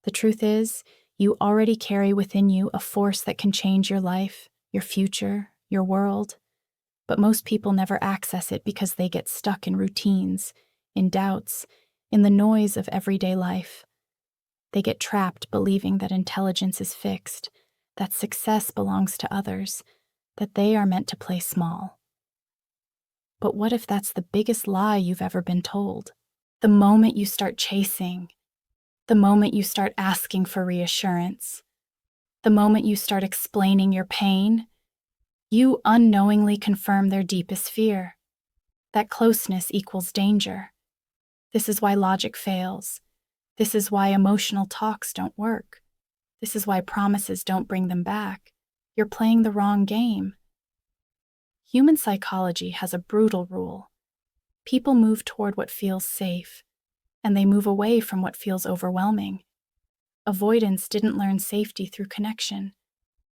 The truth is, you already carry within you a force that can change your life, your future, your world. But most people never access it because they get stuck in routines, in doubts, in the noise of everyday life. They get trapped believing that intelligence is fixed, that success belongs to others, that they are meant to play small. But what if that's the biggest lie you've ever been told? The moment you start chasing, the moment you start asking for reassurance, the moment you start explaining your pain, you unknowingly confirm their deepest fear, that closeness equals danger. This is why logic fails. This is why emotional talks don't work. This is why promises don't bring them back. You're playing the wrong game. Human psychology has a brutal rule. People move toward what feels safe, and they move away from what feels overwhelming. Avoidants didn't learn safety through connection.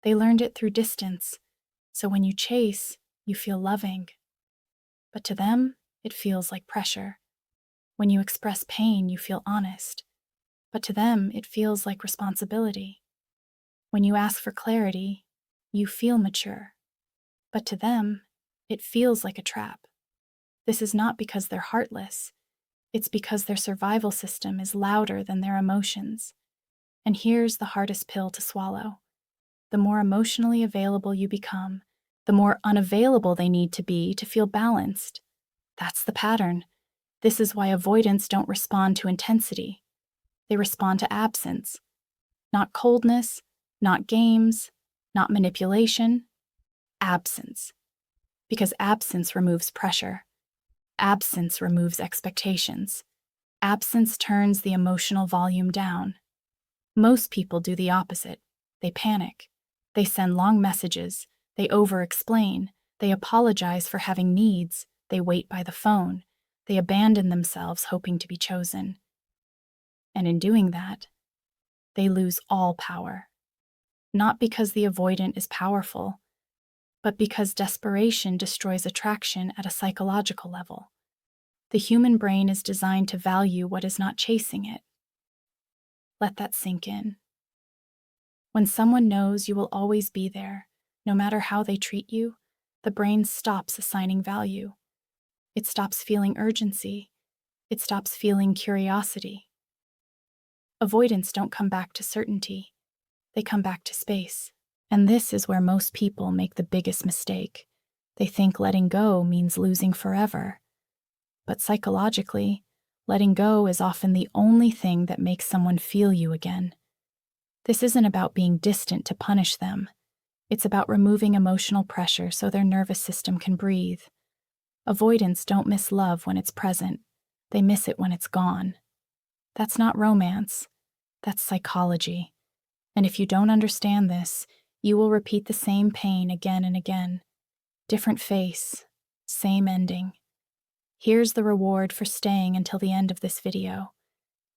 They learned it through distance. So when you chase, you feel loving. But to them, it feels like pressure. When you express pain, you feel honest. But to them, it feels like responsibility. When you ask for clarity, you feel mature. But to them, it feels like a trap. This is not because they're heartless. It's because their survival system is louder than their emotions. And here's the hardest pill to swallow. The more emotionally available you become, the more unavailable they need to be to feel balanced. That's the pattern. This is why avoidants don't respond to intensity. They respond to absence. Not coldness, not games, not manipulation. Absence. Because absence removes pressure. Absence removes expectations. Absence turns the emotional volume down. Most people do the opposite. They panic. They send long messages. They over-explain. They apologize for having needs. They wait by the phone. They abandon themselves hoping to be chosen. And in doing that, they lose all power. Not because the avoidant is powerful, but because desperation destroys attraction at a psychological level. The human brain is designed to value what is not chasing it. Let that sink in. When someone knows you will always be there, no matter how they treat you, the brain stops assigning value. It stops feeling urgency. It stops feeling curiosity. Avoidants don't come back to certainty. They come back to space. And this is where most people make the biggest mistake. They think letting go means losing forever. But psychologically, letting go is often the only thing that makes someone feel you again. This isn't about being distant to punish them. It's about removing emotional pressure so their nervous system can breathe. Avoidants don't miss love when it's present. They miss it when it's gone. That's not romance. That's psychology. And if you don't understand this, you will repeat the same pain again and again. Different face, same ending. Here's the reward for staying until the end of this video.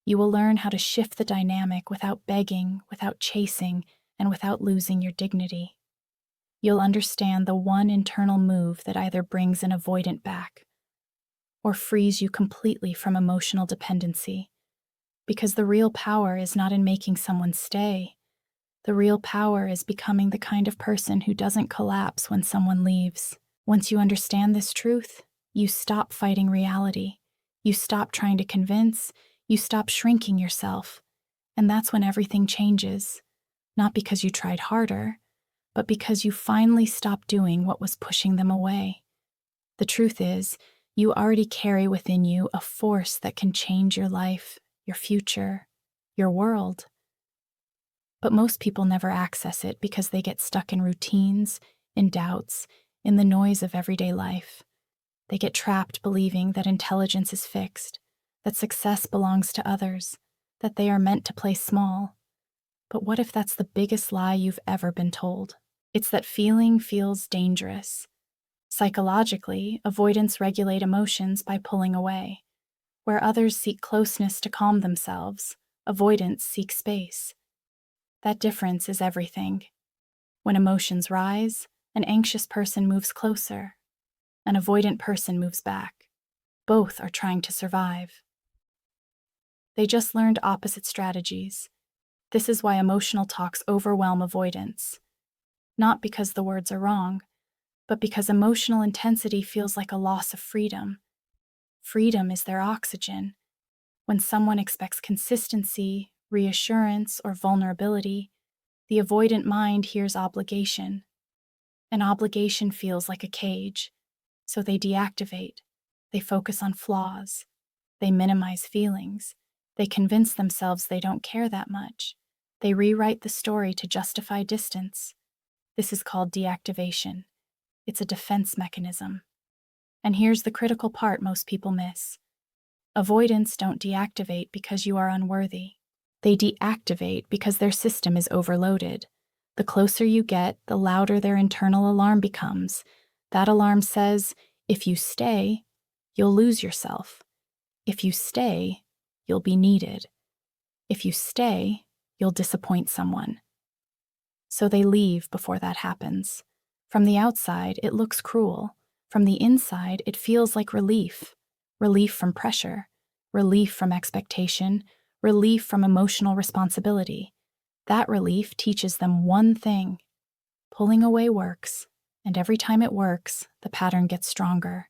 You will learn how to shift the dynamic without begging, without chasing, and without losing your dignity. You'll understand the one internal move that either brings an avoidant back or frees you completely from emotional dependency. Because the real power is not in making someone stay. The real power is becoming the kind of person who doesn't collapse when someone leaves. Once you understand this truth, you stop fighting reality. You stop trying to convince. You stop shrinking yourself. And that's when everything changes. Not because you tried harder, but because you finally stopped doing what was pushing them away. The truth is, you already carry within you a force that can change your life, your future, your world. But most people never access it because they get stuck in routines, in doubts, in the noise of everyday life. They get trapped believing that intelligence is fixed, that success belongs to others, that they are meant to play small. But what if that's the biggest lie you've ever been told? It's that feeling feels dangerous. Psychologically, avoidants regulate emotions by pulling away. Where others seek closeness to calm themselves, avoidants seek space. That difference is everything. When emotions rise, an anxious person moves closer. An avoidant person moves back. Both are trying to survive. They just learned opposite strategies. This is why emotional talks overwhelm avoidance. Not because the words are wrong, but because emotional intensity feels like a loss of freedom. Freedom is their oxygen. When someone expects consistency, reassurance, or vulnerability, the avoidant mind hears obligation. An obligation feels like a cage, so they deactivate. They focus on flaws. They minimize feelings. They convince themselves they don't care that much. They rewrite the story to justify distance. This is called deactivation. It's a defense mechanism. And here's the critical part most people miss. Avoidants don't deactivate because you are unworthy. They deactivate because their system is overloaded. The closer you get, the louder their internal alarm becomes. That alarm says, if you stay, you'll lose yourself. If you stay, you'll be needed. If you stay, you'll disappoint someone. So they leave before that happens. From the outside, it looks cruel. From the inside, it feels like relief. Relief from pressure. Relief from expectation. Relief from emotional responsibility. That relief teaches them one thing. Pulling away works, and every time it works, the pattern gets stronger.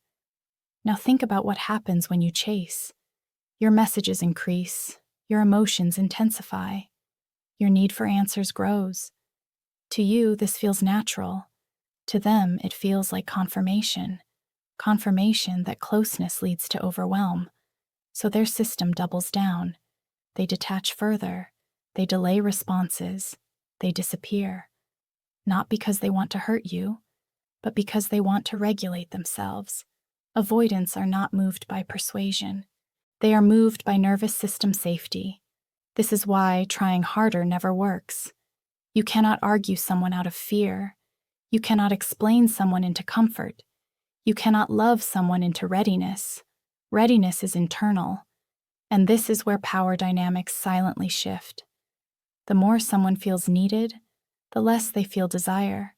Now think about what happens when you chase. Your messages increase. Your emotions intensify. Your need for answers grows. To you, this feels natural. To them, it feels like confirmation. Confirmation that closeness leads to overwhelm. So their system doubles down. They detach further. They delay responses. They disappear. Not because they want to hurt you, but because they want to regulate themselves. Avoidants are not moved by persuasion. They are moved by nervous system safety. This is why trying harder never works. You cannot argue someone out of fear. You cannot explain someone into comfort. You cannot love someone into readiness. Readiness is internal, and this is where power dynamics silently shift. The more someone feels needed, the less they feel desire.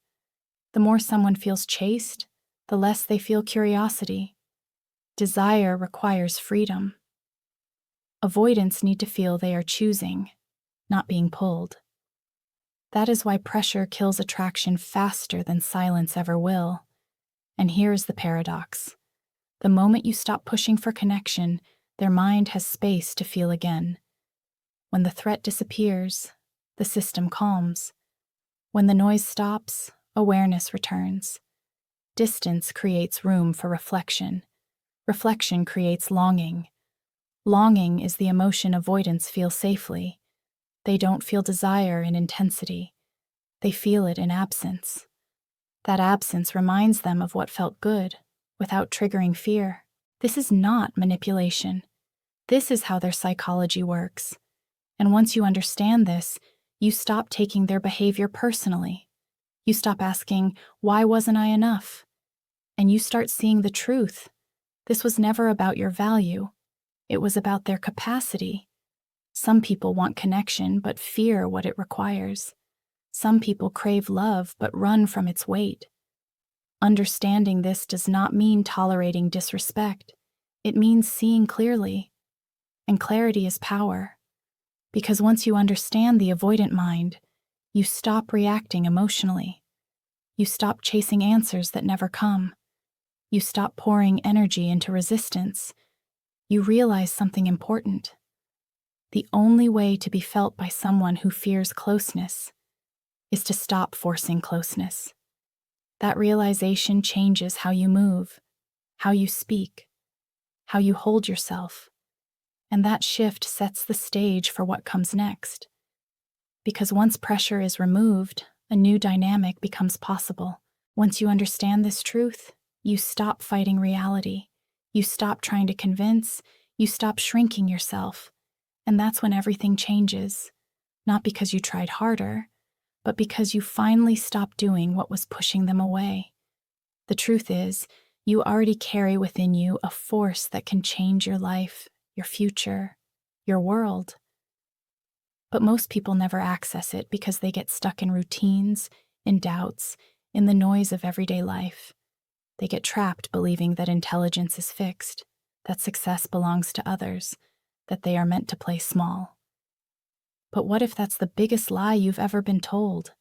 The more someone feels chased, the less they feel curiosity. Desire requires freedom. Avoidants need to feel they are choosing, not being pulled. That is why pressure kills attraction faster than silence ever will. And here is the paradox. The moment you stop pushing for connection, their mind has space to feel again. When the threat disappears, the system calms. When the noise stops, awareness returns. Distance creates room for reflection. Reflection creates longing. Longing is the emotion avoidants feel safely. They don't feel desire in intensity. They feel it in absence. That absence reminds them of what felt good, without triggering fear. This is not manipulation. This is how their psychology works. And once you understand this, you stop taking their behavior personally. You stop asking, why wasn't I enough? And you start seeing the truth. This was never about your value. It was about their capacity. Some people want connection but fear what it requires. Some people crave love but run from its weight. Understanding this does not mean tolerating disrespect. It means seeing clearly. And clarity is power. Because once you understand the avoidant mind, you stop reacting emotionally. You stop chasing answers that never come. You stop pouring energy into resistance. You realize something important. The only way to be felt by someone who fears closeness is to stop forcing closeness. That realization changes how you move, how you speak, how you hold yourself, and that shift sets the stage for what comes next. Because once pressure is removed, a new dynamic becomes possible. Once you understand this truth, you stop fighting reality. You stop trying to convince. You stop shrinking yourself. And that's when everything changes. Not because you tried harder, but because you finally stopped doing what was pushing them away. The truth is, you already carry within you a force that can change your life, your future, your world. But most people never access it because they get stuck in routines, in doubts, in the noise of everyday life. They get trapped believing that intelligence is fixed, that success belongs to others, that they are meant to play small. But what if that's the biggest lie you've ever been told?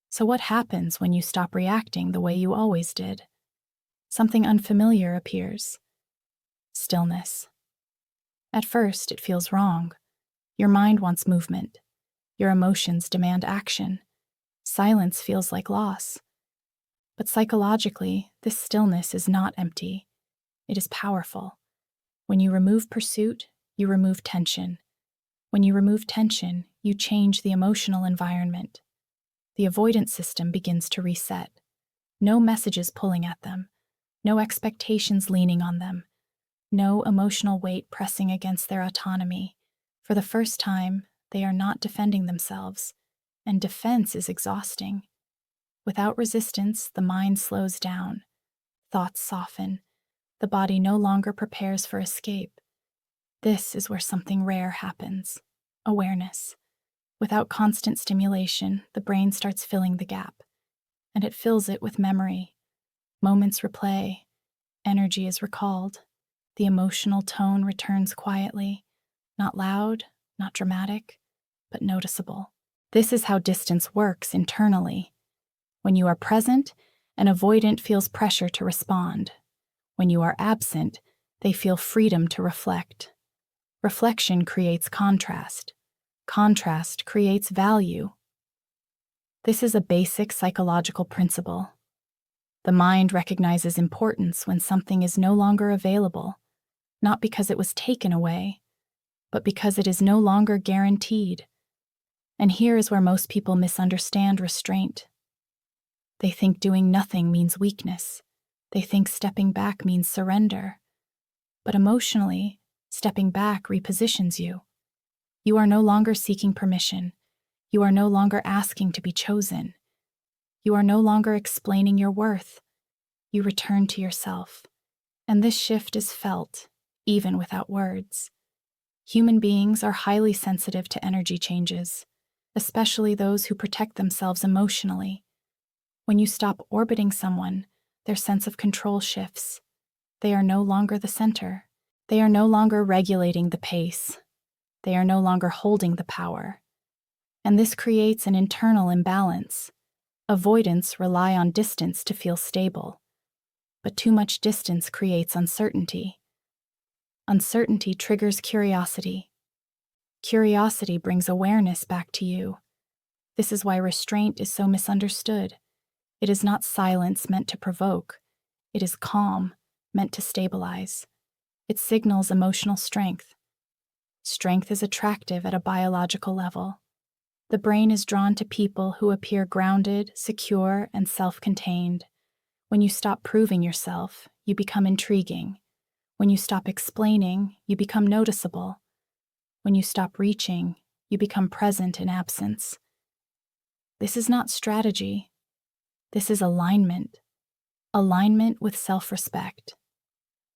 So what happens when you stop reacting the way you always did? Something unfamiliar appears. Stillness. At first, it feels wrong. Your mind wants movement. Your emotions demand action. Silence feels like loss. But psychologically, this stillness is not empty. It is powerful. When you remove pursuit, you remove tension. When you remove tension, you change the emotional environment. The avoidance system begins to reset. No messages pulling at them. No expectations leaning on them. No emotional weight pressing against their autonomy. For the first time, they are not defending themselves. And defense is exhausting. Without resistance, the mind slows down. Thoughts soften. The body no longer prepares for escape. This is where something rare happens. Awareness. Without constant stimulation, the brain starts filling the gap. And it fills it with memory. Moments replay. Energy is recalled. The emotional tone returns quietly. Not loud, not dramatic, but noticeable. This is how distance works internally. When you are present, an avoidant feels pressure to respond. When you are absent, they feel freedom to reflect. Reflection creates contrast. Contrast creates value. This is a basic psychological principle. The mind recognizes importance when something is no longer available, not because it was taken away, but because it is no longer guaranteed. And here is where most people misunderstand restraint. They think doing nothing means weakness. They think stepping back means surrender. But emotionally, stepping back repositions you. You are no longer seeking permission. You are no longer asking to be chosen. You are no longer explaining your worth. You return to yourself. And this shift is felt, even without words. Human beings are highly sensitive to energy changes, especially those who protect themselves emotionally. When you stop orbiting someone, their sense of control shifts. They are no longer the center. They are no longer regulating the pace. They are no longer holding the power. And this creates an internal imbalance. Avoidants rely on distance to feel stable. But too much distance creates uncertainty. Uncertainty triggers curiosity. Curiosity brings awareness back to you. This is why restraint is so misunderstood. It is not silence meant to provoke. It is calm, meant to stabilize. It signals emotional strength. Strength is attractive at a biological level. The brain is drawn to people who appear grounded, secure, and self-contained. When you stop proving yourself, you become intriguing. When you stop explaining, you become noticeable. When you stop reaching, you become present in absence. This is not strategy. This is alignment. Alignment with self-respect.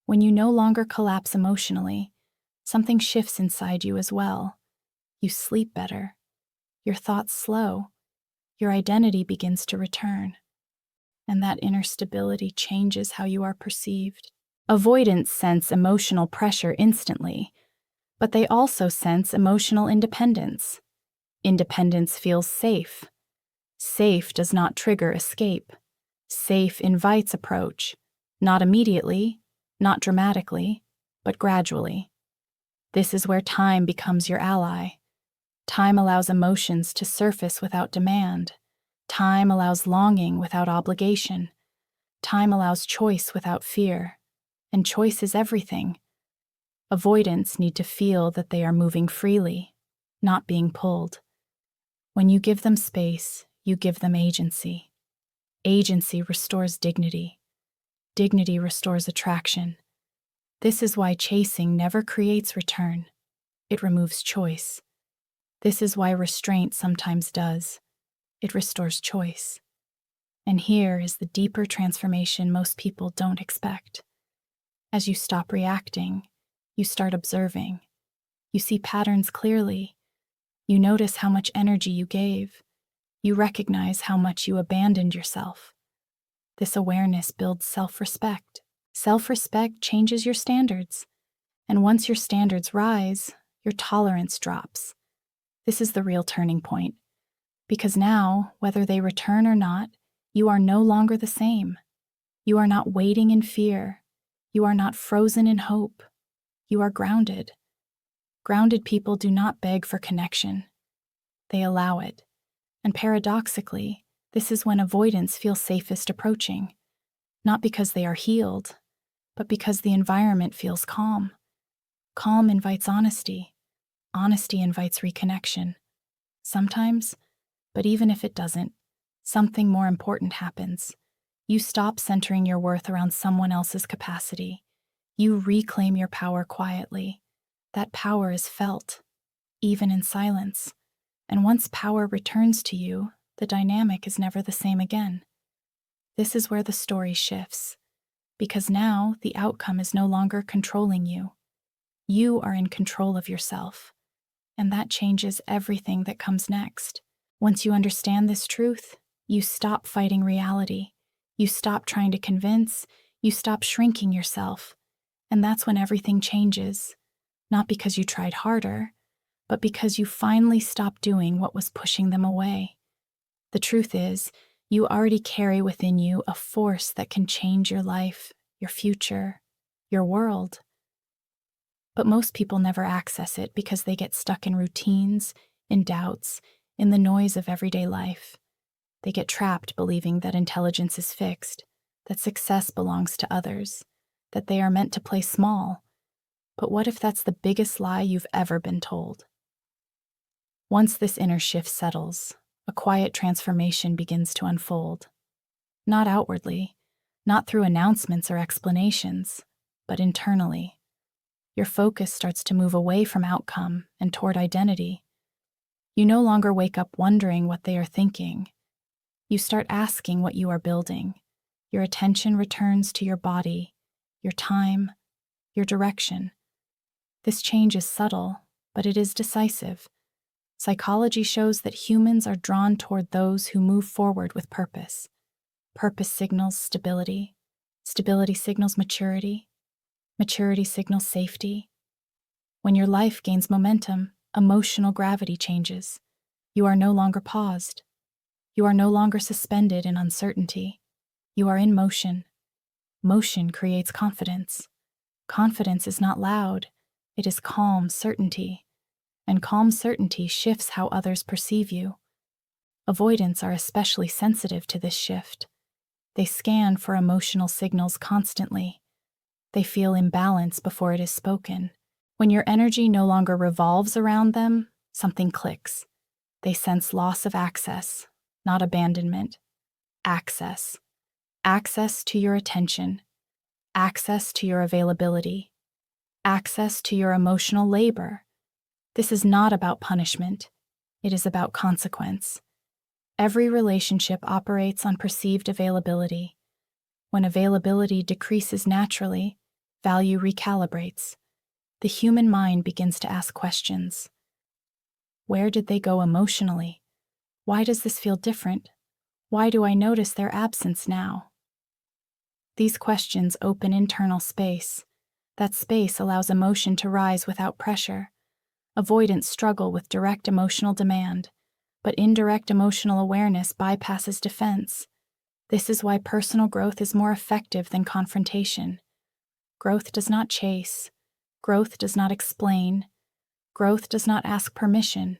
When you no longer collapse emotionally, something shifts inside you as well. You sleep better. Your thoughts slow. Your identity begins to return. And that inner stability changes how you are perceived. Avoidants sense emotional pressure instantly, but they also sense emotional independence. Independence feels safe. Safe does not trigger escape. Safe invites approach, not immediately, not dramatically, but gradually. This is where time becomes your ally. Time allows emotions to surface without demand. Time allows longing without obligation. Time allows choice without fear. And choice is everything. Avoidants need to feel that they are moving freely, not being pulled. When you give them space, you give them agency. Agency restores dignity. Dignity restores attraction. This is why chasing never creates return. It removes choice. This is why restraint sometimes does. It restores choice. And here is the deeper transformation most people don't expect. As you stop reacting, you start observing. You see patterns clearly. You notice how much energy you gave. You recognize how much you abandoned yourself. This awareness builds self-respect. Self-respect changes your standards. And once your standards rise, your tolerance drops. This is the real turning point. Because now, whether they return or not, you are no longer the same. You are not waiting in fear. You are not frozen in hope. You are grounded. Grounded people do not beg for connection. They allow it. And paradoxically, this is when avoidance feels safest approaching. Not because they are healed, but because the environment feels calm. Calm invites honesty. Honesty invites reconnection. Sometimes, but even if it doesn't, something more important happens. You stop centering your worth around someone else's capacity. You reclaim your power quietly. That power is felt, even in silence. And once power returns to you, the dynamic is never the same again. This is where the story shifts, because now the outcome is no longer controlling you. You are in control of yourself, and that changes everything that comes next. Once you understand this truth, you stop fighting reality. You stop trying to convince. You stop shrinking yourself. And that's when everything changes. Not because you tried harder, but because you finally stopped doing what was pushing them away. The truth is, you already carry within you a force that can change your life, your future, your world. But most people never access it because they get stuck in routines, in doubts, in the noise of everyday life. They get trapped believing that intelligence is fixed, that success belongs to others, that they are meant to play small. But what if that's the biggest lie you've ever been told? Once this inner shift settles, a quiet transformation begins to unfold. Not outwardly, not through announcements or explanations, but internally. Your focus starts to move away from outcome and toward identity. You no longer wake up wondering what they are thinking. You start asking what you are building. Your attention returns to your body, your time, your direction. This change is subtle, but it is decisive. Psychology shows that humans are drawn toward those who move forward with purpose. Purpose signals stability. Stability signals maturity. Maturity signals safety. When your life gains momentum, emotional gravity changes. You are no longer paused. You are no longer suspended in uncertainty. You are in motion. Motion creates confidence. Confidence is not loud. It is calm certainty. And calm certainty shifts how others perceive you. Avoidants are especially sensitive to this shift. They scan for emotional signals constantly. They feel imbalance before it is spoken. When your energy no longer revolves around them, something clicks. They sense loss of access, not abandonment. Access. Access to your attention. Access to your availability. Access to your emotional labor. This is not about punishment. It is about consequence. Every relationship operates on perceived availability. When availability decreases naturally, value recalibrates. The human mind begins to ask questions. Where did they go emotionally? Why does this feel different? Why do I notice their absence now? These questions open internal space. That space allows emotion to rise without pressure. Avoidants struggle with direct emotional demand, but indirect emotional awareness bypasses defense. This is why personal growth is more effective than confrontation. Growth does not chase. Growth does not explain. Growth does not ask permission.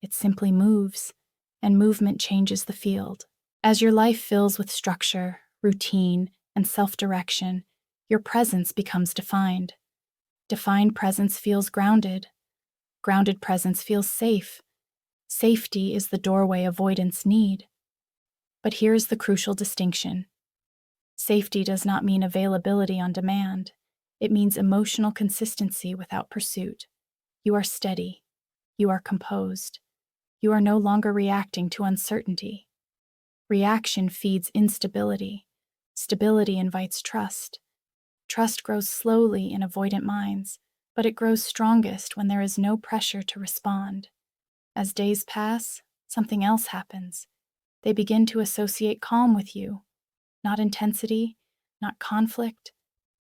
It simply moves, and movement changes the field. As your life fills with structure, routine, and self-direction, your presence becomes defined. Defined presence feels grounded. Grounded presence feels safe. Safety is the doorway avoidants need. But here's the crucial distinction. Safety does not mean availability on demand. It means emotional consistency without pursuit. You are steady. You are composed. You are no longer reacting to uncertainty. Reaction feeds instability. Stability invites trust. Trust grows slowly in avoidant minds, but it grows strongest when there is no pressure to respond. As days pass, something else happens. They begin to associate calm with you. Not intensity, not conflict,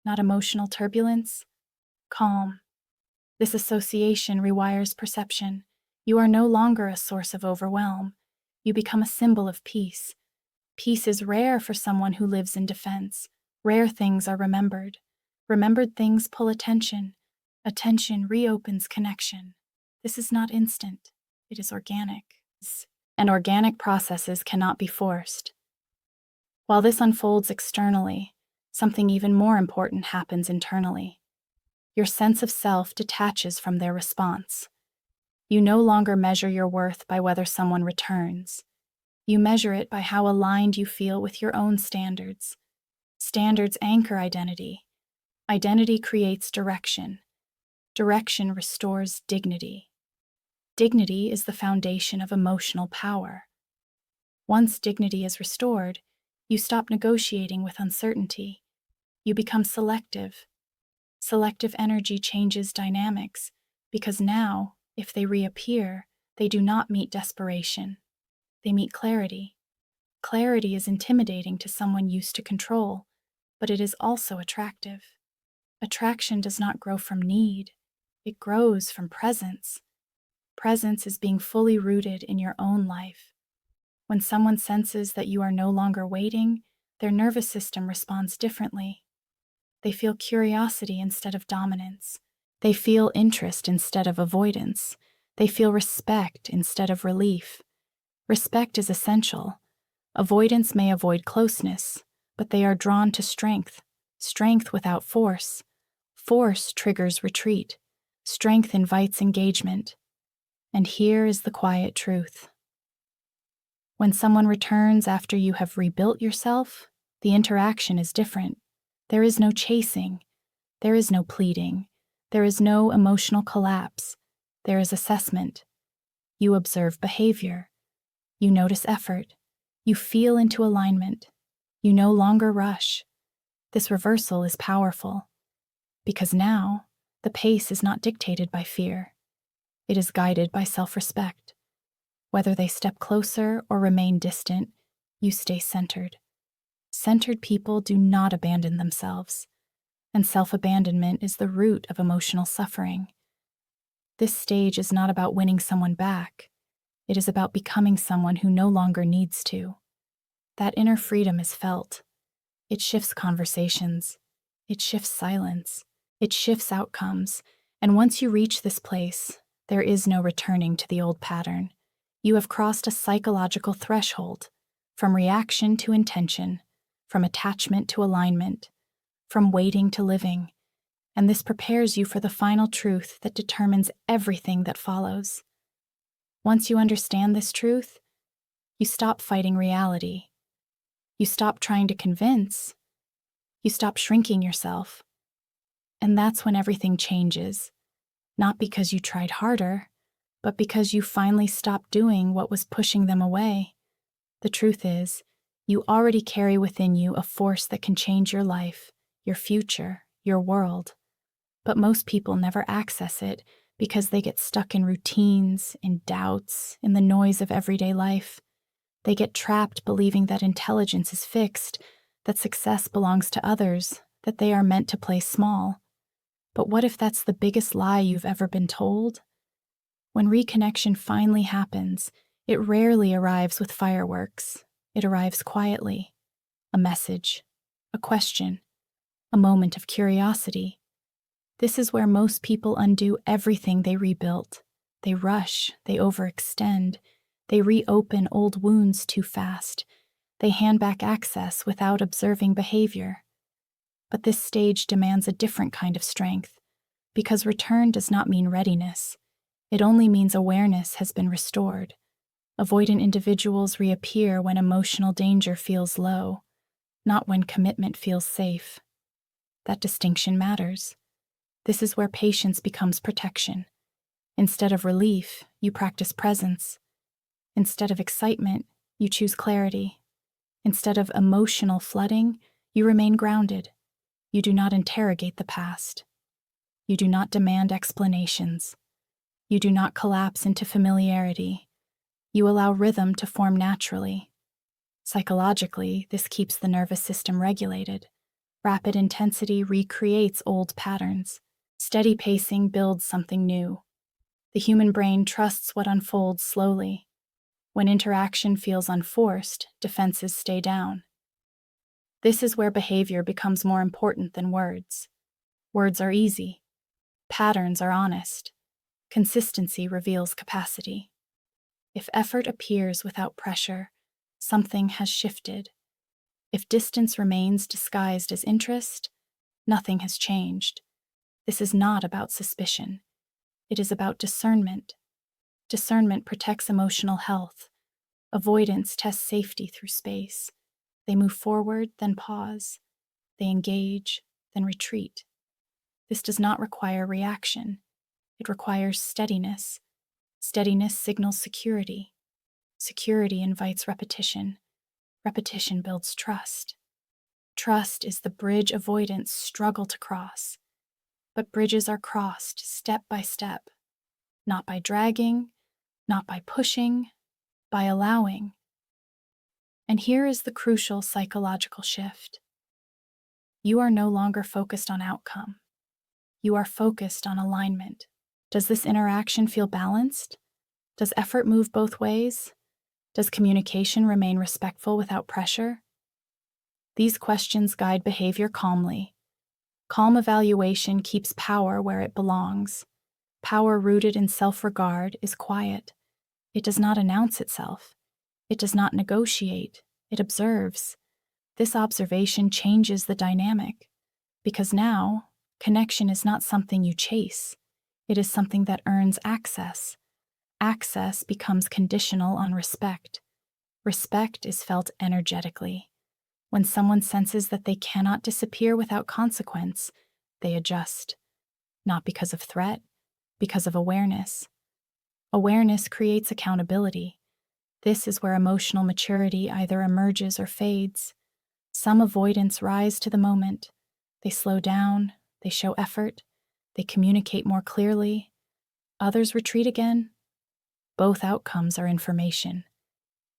not emotional turbulence. Calm. This association rewires perception. You are no longer a source of overwhelm. You become a symbol of peace. Peace is rare for someone who lives in defense. Rare things are remembered. Remembered things pull attention. Attention reopens connection. This is not instant. It is organic. And organic processes cannot be forced. While this unfolds externally, something even more important happens internally. Your sense of self detaches from their response. You no longer measure your worth by whether someone returns. You measure it by how aligned you feel with your own standards. Standards anchor identity. Identity creates direction. Direction restores dignity. Dignity is the foundation of emotional power. Once dignity is restored, you stop negotiating with uncertainty. You become selective. Selective energy changes dynamics, because now, if they reappear, they do not meet desperation. They meet clarity. Clarity is intimidating to someone used to control, but it is also attractive. Attraction does not grow from need. It grows from presence. Presence is being fully rooted in your own life. When someone senses that you are no longer waiting, their nervous system responds differently. They feel curiosity instead of dominance. They feel interest instead of avoidance. They feel respect instead of relief. Respect is essential. Avoidance may avoid closeness, but they are drawn to strength. Strength without force. Force triggers retreat. Strength invites engagement. And here is the quiet truth. When someone returns after you have rebuilt yourself, the interaction is different. There is no chasing. There is no pleading. There is no emotional collapse. There is assessment. You observe behavior. You notice effort. You feel into alignment. You no longer rush. This reversal is powerful, because now the pace is not dictated by fear. It is guided by self-respect. Whether they step closer or remain distant, you stay centered. Centered people do not abandon themselves, and self-abandonment is the root of emotional suffering. This stage is not about winning someone back. It is about becoming someone who no longer needs to. That inner freedom is felt. It shifts conversations. It shifts silence. It shifts outcomes. And once you reach this place, there is no returning to the old pattern. You have crossed a psychological threshold, from reaction to intention, from attachment to alignment, from waiting to living, and this prepares you for the final truth that determines everything that follows. Once you understand this truth, you stop fighting reality. You stop trying to convince. You stop shrinking yourself. And that's when everything changes, not because you tried harder, but because you finally stopped doing what was pushing them away. The truth is, you already carry within you a force that can change your life, your future, your world. But most people never access it because they get stuck in routines, in doubts, in the noise of everyday life. They get trapped believing that intelligence is fixed, that success belongs to others, that they are meant to play small. But what if that's the biggest lie you've ever been told? When reconnection finally happens, it rarely arrives with fireworks. It arrives quietly. A message, a question, a moment of curiosity. This is where most people undo everything they rebuilt. They rush, they overextend, they reopen old wounds too fast. They hand back access without observing behavior. But this stage demands a different kind of strength, because return does not mean readiness. It only means awareness has been restored. Avoidant individuals reappear when emotional danger feels low, not when commitment feels safe. That distinction matters. This is where patience becomes protection. Instead of relief, you practice presence. Instead of excitement, you choose clarity. Instead of emotional flooding, you remain grounded. You do not interrogate the past. You do not demand explanations. You do not collapse into familiarity. You allow rhythm to form naturally. Psychologically, this keeps the nervous system regulated. Rapid intensity recreates old patterns. Steady pacing builds something new. The human brain trusts what unfolds slowly. When interaction feels unforced, defenses stay down. This is where behavior becomes more important than words. Words are easy. Patterns are honest. Consistency reveals capacity. If effort appears without pressure, something has shifted. If distance remains disguised as interest, nothing has changed. This is not about suspicion. It is about discernment. Discernment protects emotional health. Avoidance tests safety through space. They move forward, then pause. They engage, then retreat. This does not require reaction. It requires steadiness. Steadiness signals security. Security invites repetition. Repetition builds trust. Trust is the bridge avoidants struggle to cross. But bridges are crossed step by step, not by dragging, not by pushing, by allowing. And here is the crucial psychological shift. You are no longer focused on outcome. You are focused on alignment. Does this interaction feel balanced? Does effort move both ways? Does communication remain respectful without pressure? These questions guide behavior calmly. Calm evaluation keeps power where it belongs. Power rooted in self-regard is quiet. It does not announce itself. It does not negotiate. It observes. This observation changes the dynamic, because now, connection is not something you chase. It is something that earns access. Access becomes conditional on respect. Respect is felt energetically. When someone senses that they cannot disappear without consequence, they adjust. Not because of threat, because of awareness. Awareness creates accountability. This is where emotional maturity either emerges or fades. Some avoidants rise to the moment. They slow down, they show effort, they communicate more clearly. Others retreat again. Both outcomes are information.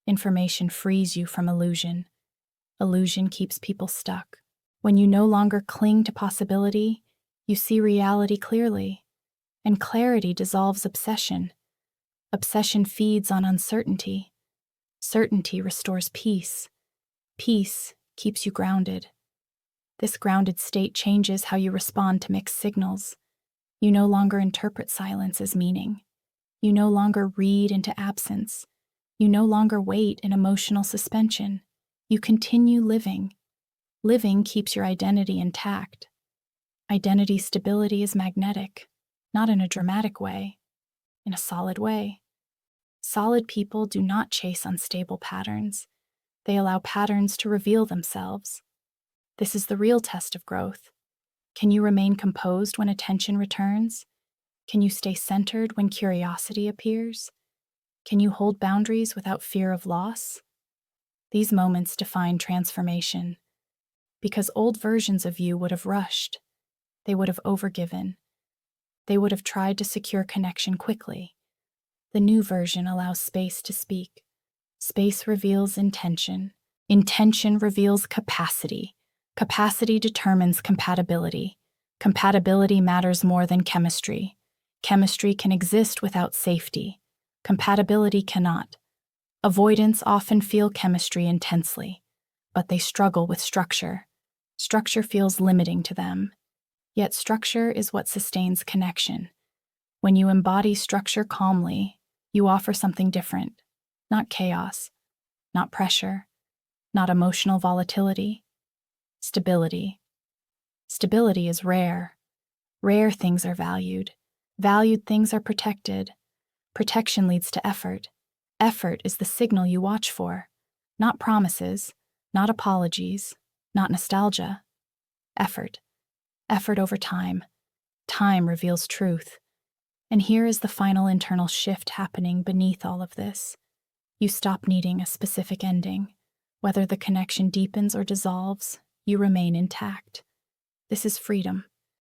Information frees you from illusion. Illusion keeps people stuck. When you no longer cling to possibility, you see reality clearly. And clarity dissolves obsession. Obsession feeds on uncertainty. Certainty restores peace. Peace keeps you grounded. This grounded state changes how you respond to mixed signals. You no longer interpret silence as meaning. You no longer read into absence. You no longer wait in emotional suspension. You continue living. Living keeps your identity intact. Identity stability is magnetic, not in a dramatic way, in a solid way. Solid people do not chase unstable patterns. They allow patterns to reveal themselves. This is the real test of growth. Can you remain composed when attention returns? Can you stay centered when curiosity appears? Can you hold boundaries without fear of loss? These moments define transformation, because old versions of you would have rushed. They would have overgiven. They would have tried to secure connection quickly. The new version allows space to speak. Space reveals intention. Intention reveals capacity. Capacity determines compatibility. Compatibility matters more than chemistry. Chemistry can exist without safety. Compatibility cannot. Avoidants often feel chemistry intensely, but they struggle with structure. Structure feels limiting to them. Yet structure is what sustains connection. When you embody structure calmly, you offer something different. Not chaos, not pressure, not emotional volatility. Stability. Stability is rare. Rare things are valued. Valued things are protected. Protection leads to effort. Effort is the signal you watch for. Not promises, not apologies, not nostalgia. Effort. Effort over time. Time reveals truth. And here is the final internal shift happening beneath all of this. You stop needing a specific ending. Whether the connection deepens or dissolves, you remain intact. This is freedom.